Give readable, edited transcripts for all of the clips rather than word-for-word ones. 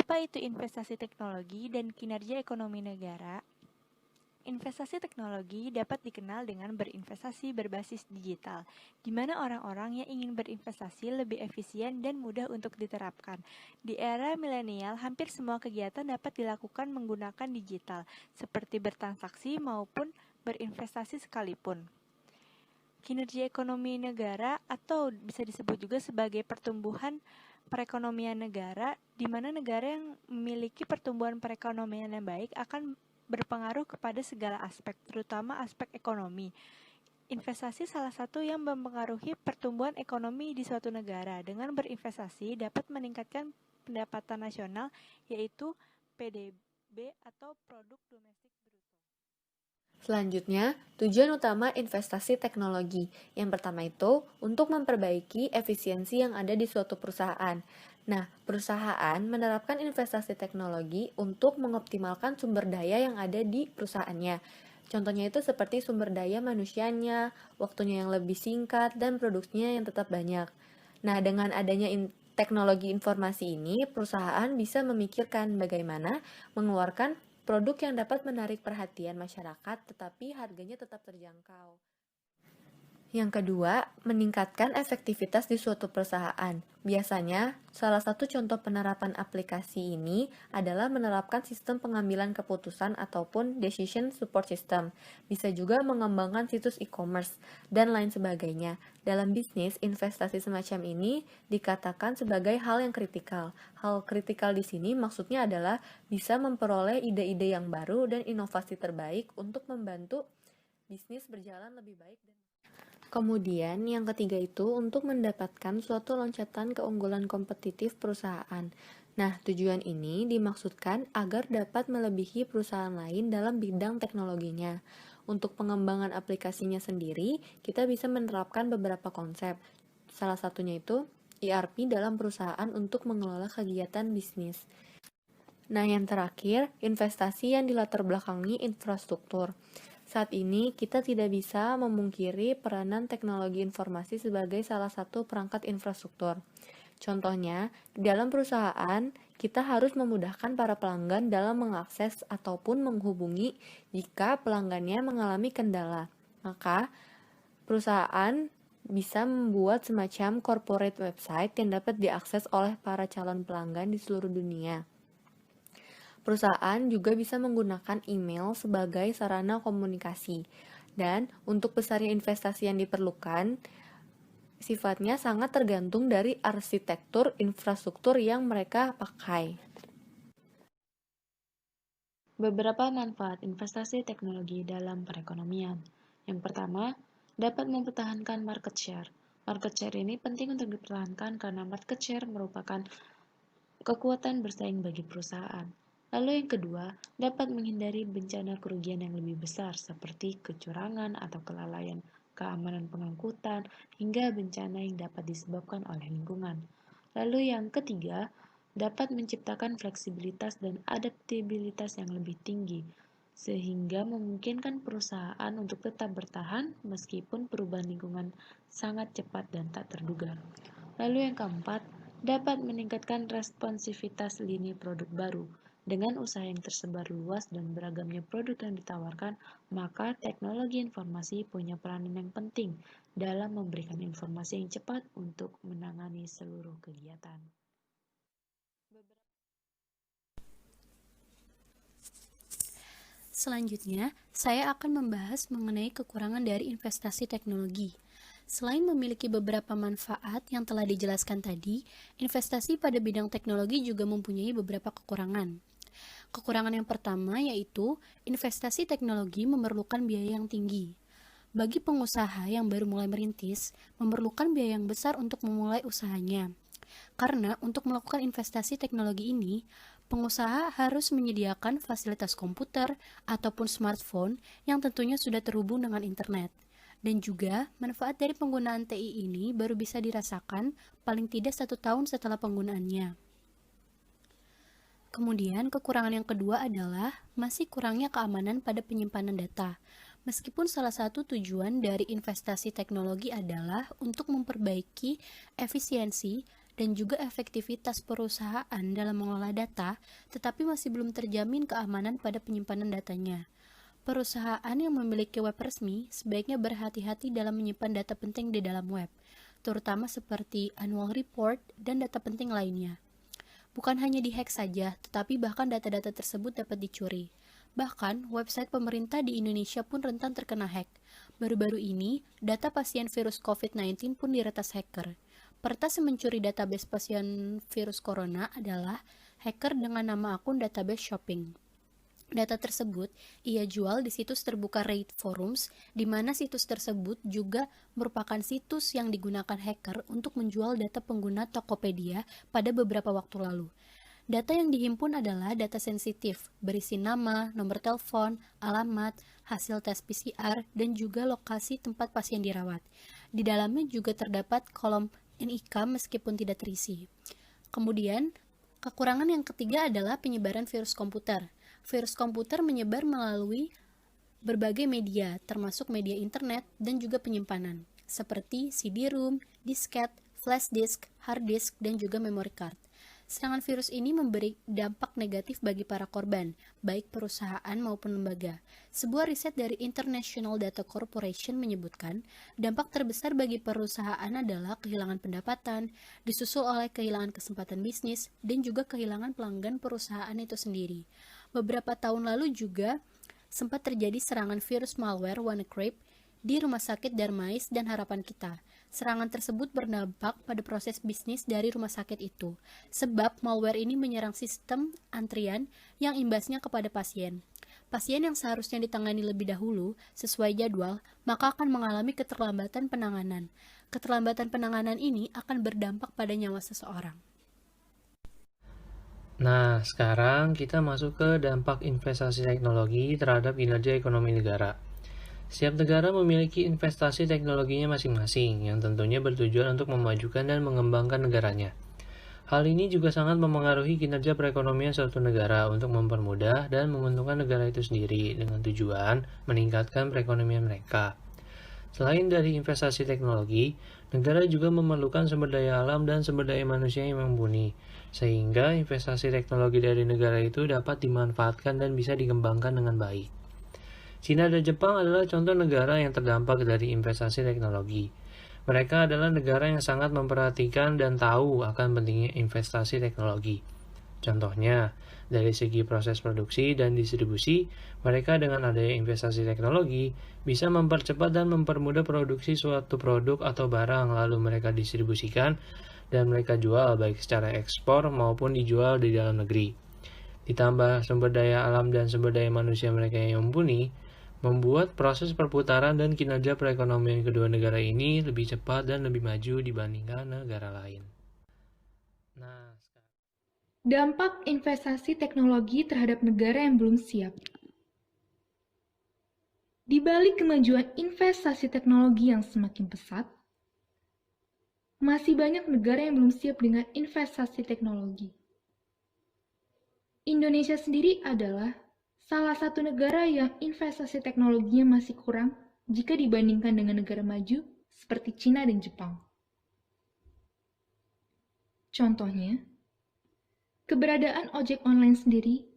Apa itu investasi teknologi dan kinerja ekonomi negara? Investasi teknologi dapat dikenal dengan berinvestasi berbasis digital, di mana orang-orang yang ingin berinvestasi lebih efisien dan mudah untuk diterapkan. Di era milenial, hampir semua kegiatan dapat dilakukan menggunakan digital, seperti bertransaksi maupun berinvestasi sekalipun. Kinerja ekonomi negara atau bisa disebut juga sebagai pertumbuhan perekonomian negara, di mana negara yang memiliki pertumbuhan perekonomian yang baik akan berpengaruh kepada segala aspek, terutama aspek ekonomi. Investasi salah satu yang mempengaruhi pertumbuhan ekonomi di suatu negara. Dengan berinvestasi dapat meningkatkan pendapatan nasional, yaitu PDB atau produk domestik bruto. Selanjutnya, tujuan utama investasi teknologi. Yang pertama itu, untuk memperbaiki efisiensi yang ada di suatu perusahaan. Nah, perusahaan menerapkan investasi teknologi untuk mengoptimalkan sumber daya yang ada di perusahaannya. Contohnya itu seperti sumber daya manusianya, waktunya yang lebih singkat, dan produksinya yang tetap banyak. Nah, dengan adanya teknologi informasi ini, perusahaan bisa memikirkan bagaimana mengeluarkan produk yang dapat menarik perhatian masyarakat tetapi harganya tetap terjangkau. Yang kedua, meningkatkan efektivitas di suatu perusahaan. Biasanya, salah satu contoh penerapan aplikasi ini adalah menerapkan sistem pengambilan keputusan ataupun decision support system. Bisa juga mengembangkan situs e-commerce, dan lain sebagainya. Dalam bisnis, investasi semacam ini dikatakan sebagai hal yang kritikal. Hal kritikal di sini maksudnya adalah bisa memperoleh ide-ide yang baru dan inovasi terbaik untuk membantu bisnis berjalan lebih baik. Kemudian, yang ketiga itu untuk mendapatkan suatu loncatan keunggulan kompetitif perusahaan. Nah, tujuan ini dimaksudkan agar dapat melebihi perusahaan lain dalam bidang teknologinya. Untuk pengembangan aplikasinya sendiri, kita bisa menerapkan beberapa konsep. Salah satunya itu ERP dalam perusahaan untuk mengelola kegiatan bisnis. Nah, yang terakhir, investasi yang dilatar belakangi infrastruktur. Saat ini, kita tidak bisa memungkiri peranan teknologi informasi sebagai salah satu perangkat infrastruktur. Contohnya, di dalam perusahaan, kita harus memudahkan para pelanggan dalam mengakses ataupun menghubungi jika pelanggannya mengalami kendala. Maka, perusahaan bisa membuat semacam corporate website yang dapat diakses oleh para calon pelanggan di seluruh dunia. Perusahaan juga bisa menggunakan email sebagai sarana komunikasi. Dan untuk besarnya investasi yang diperlukan, sifatnya sangat tergantung dari arsitektur infrastruktur yang mereka pakai. Beberapa manfaat investasi teknologi dalam perekonomian. Yang pertama, dapat mempertahankan market share. Market share ini penting untuk dipertahankan karena market share merupakan kekuatan bersaing bagi perusahaan. Lalu yang kedua, dapat menghindari bencana kerugian yang lebih besar seperti kecurangan atau kelalaian keamanan pengangkutan hingga bencana yang dapat disebabkan oleh lingkungan. Lalu yang ketiga, dapat menciptakan fleksibilitas dan adaptabilitas yang lebih tinggi sehingga memungkinkan perusahaan untuk tetap bertahan meskipun perubahan lingkungan sangat cepat dan tak terduga. Lalu yang keempat, dapat meningkatkan responsivitas lini produk baru. Dengan usaha yang tersebar luas dan beragamnya produk yang ditawarkan, maka teknologi informasi punya peranan yang penting dalam memberikan informasi yang cepat untuk menangani seluruh kegiatan. Selanjutnya, saya akan membahas mengenai kekurangan dari investasi teknologi. Selain memiliki beberapa manfaat yang telah dijelaskan tadi, investasi pada bidang teknologi juga mempunyai beberapa kekurangan. Kekurangan yang pertama yaitu investasi teknologi memerlukan biaya yang tinggi. Bagi pengusaha yang baru mulai merintis, memerlukan biaya yang besar untuk memulai usahanya. Karena untuk melakukan investasi teknologi ini, pengusaha harus menyediakan fasilitas komputer ataupun smartphone yang tentunya sudah terhubung dengan internet. Dan juga, manfaat dari penggunaan TI ini baru bisa dirasakan paling tidak 1 tahun setelah penggunaannya. Kemudian, kekurangan yang kedua adalah masih kurangnya keamanan pada penyimpanan data. Meskipun salah satu tujuan dari investasi teknologi adalah untuk memperbaiki efisiensi dan juga efektivitas perusahaan dalam mengelola data, tetapi masih belum terjamin keamanan pada penyimpanan datanya. Perusahaan yang memiliki web resmi sebaiknya berhati-hati dalam menyimpan data penting di dalam web, terutama seperti annual report dan data penting lainnya. Bukan hanya dihack saja, tetapi bahkan data-data tersebut dapat dicuri. Bahkan, website pemerintah di Indonesia pun rentan terkena hack. Baru-baru ini, data pasien virus COVID-19 pun diretas hacker. Pertas yang mencuri database pasien virus corona adalah hacker dengan nama akun database shopping. Data tersebut ia jual di situs terbuka Reddit Forums, di mana situs tersebut juga merupakan situs yang digunakan hacker untuk menjual data pengguna Tokopedia pada beberapa waktu lalu. Data yang dihimpun adalah data sensitif, berisi nama, nomor telepon, alamat, hasil tes PCR, dan juga lokasi tempat pasien dirawat. Di dalamnya juga terdapat kolom NIK meskipun tidak terisi. Kemudian, kekurangan yang ketiga adalah penyebaran virus komputer. Virus komputer menyebar melalui berbagai media, termasuk media internet dan juga penyimpanan, seperti CD-ROM, disket, flash disk, hard disk, dan juga memory card. Serangan virus ini memberi dampak negatif bagi para korban, baik perusahaan maupun lembaga. Sebuah riset dari International Data Corporation menyebutkan, dampak terbesar bagi perusahaan adalah kehilangan pendapatan, disusul oleh kehilangan kesempatan bisnis, dan juga kehilangan pelanggan perusahaan itu sendiri. Beberapa tahun lalu juga sempat terjadi serangan virus malware WannaCry di Rumah Sakit Darmais dan Harapan Kita. Serangan tersebut berdampak pada proses bisnis dari rumah sakit itu, sebab malware ini menyerang sistem antrian yang imbasnya kepada pasien. Pasien yang seharusnya ditangani lebih dahulu sesuai jadwal, maka akan mengalami keterlambatan penanganan. Keterlambatan penanganan ini akan berdampak pada nyawa seseorang. Nah, sekarang kita masuk ke dampak investasi teknologi terhadap kinerja ekonomi negara. Setiap negara memiliki investasi teknologinya masing-masing, yang tentunya bertujuan untuk memajukan dan mengembangkan negaranya. Hal ini juga sangat memengaruhi kinerja perekonomian suatu negara untuk mempermudah dan menguntungkan negara itu sendiri dengan tujuan meningkatkan perekonomian mereka. Selain dari investasi teknologi, negara juga memerlukan sumber daya alam dan sumber daya manusia yang mumpuni, sehingga investasi teknologi dari negara itu dapat dimanfaatkan dan bisa dikembangkan dengan baik. Cina dan Jepang adalah contoh negara yang terdampak dari investasi teknologi. Mereka adalah negara yang sangat memperhatikan dan tahu akan pentingnya investasi teknologi. Contohnya, dari segi proses produksi dan distribusi, mereka dengan adanya investasi teknologi bisa mempercepat dan mempermudah produksi suatu produk atau barang lalu mereka distribusikan dan mereka jual baik secara ekspor maupun dijual di dalam negeri. Ditambah sumber daya alam dan sumber daya manusia mereka yang mumpuni, membuat proses perputaran dan kinerja perekonomian kedua negara ini lebih cepat dan lebih maju dibandingkan negara lain. Dampak investasi teknologi terhadap negara yang belum siap. Di balik kemajuan investasi teknologi yang semakin pesat, masih banyak negara yang belum siap dengan investasi teknologi. Indonesia sendiri adalah salah satu negara yang investasi teknologinya masih kurang jika dibandingkan dengan negara maju seperti Cina dan Jepang. Contohnya, keberadaan ojek online sendiri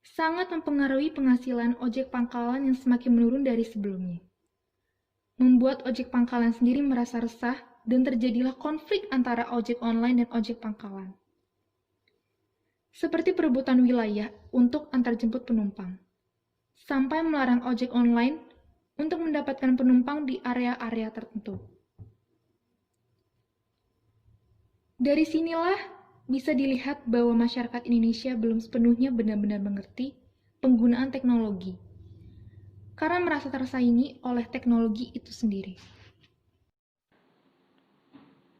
sangat mempengaruhi penghasilan ojek pangkalan yang semakin menurun dari sebelumnya. Membuat ojek pangkalan sendiri merasa resah dan terjadilah konflik antara ojek online dan ojek pangkalan. Seperti perebutan wilayah untuk antarjemput penumpang, sampai melarang ojek online untuk mendapatkan penumpang di area-area tertentu. Dari sinilah bisa dilihat bahwa masyarakat Indonesia belum sepenuhnya benar-benar mengerti penggunaan teknologi, karena merasa tersaingi oleh teknologi itu sendiri.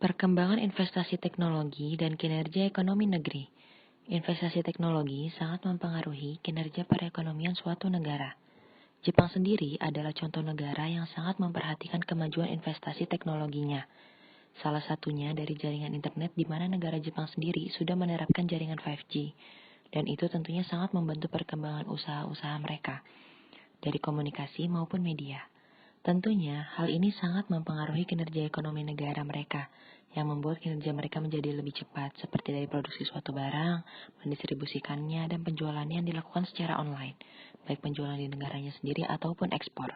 Perkembangan investasi teknologi dan kinerja ekonomi negeri. Investasi teknologi sangat mempengaruhi kinerja perekonomian suatu negara. Jepang sendiri adalah contoh negara yang sangat memperhatikan kemajuan investasi teknologinya. Salah satunya dari jaringan internet di mana negara Jepang sendiri sudah menerapkan jaringan 5G, dan itu tentunya sangat membantu perkembangan usaha-usaha mereka, dari komunikasi maupun media. Tentunya hal ini sangat mempengaruhi kinerja ekonomi negara mereka, yang membuat kinerja mereka menjadi lebih cepat, seperti dari produksi suatu barang, mendistribusikannya, dan penjualannya yang dilakukan secara online, baik penjualan di negaranya sendiri ataupun ekspor.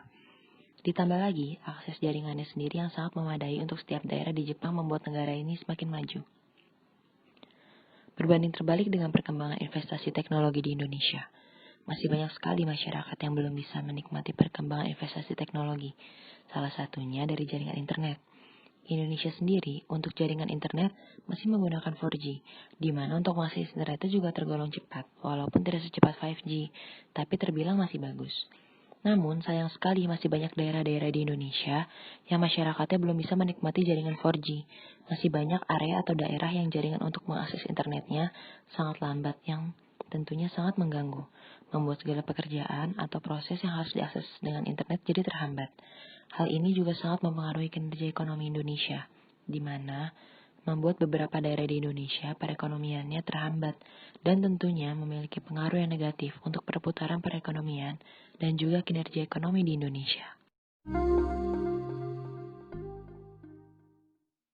Ditambah lagi, akses jaringannya sendiri yang sangat memadai untuk setiap daerah di Jepang membuat negara ini semakin maju. Berbanding terbalik dengan perkembangan investasi teknologi di Indonesia, masih banyak sekali masyarakat yang belum bisa menikmati perkembangan investasi teknologi, salah satunya dari jaringan internet. Indonesia sendiri, untuk jaringan internet, masih menggunakan 4G, di mana untuk mengakses internet itu juga tergolong cepat, walaupun tidak secepat 5G, tapi terbilang masih bagus. Namun, sayang sekali masih banyak daerah-daerah di Indonesia yang masyarakatnya belum bisa menikmati jaringan 4G. Masih banyak area atau daerah yang jaringan untuk mengakses internetnya sangat lambat, yang tentunya sangat mengganggu, membuat segala pekerjaan atau proses yang harus diakses dengan internet jadi terhambat. Hal ini juga sangat mempengaruhi kinerja ekonomi Indonesia, di mana membuat beberapa daerah di Indonesia perekonomiannya terhambat dan tentunya memiliki pengaruh yang negatif untuk perputaran perekonomian dan juga kinerja ekonomi di Indonesia.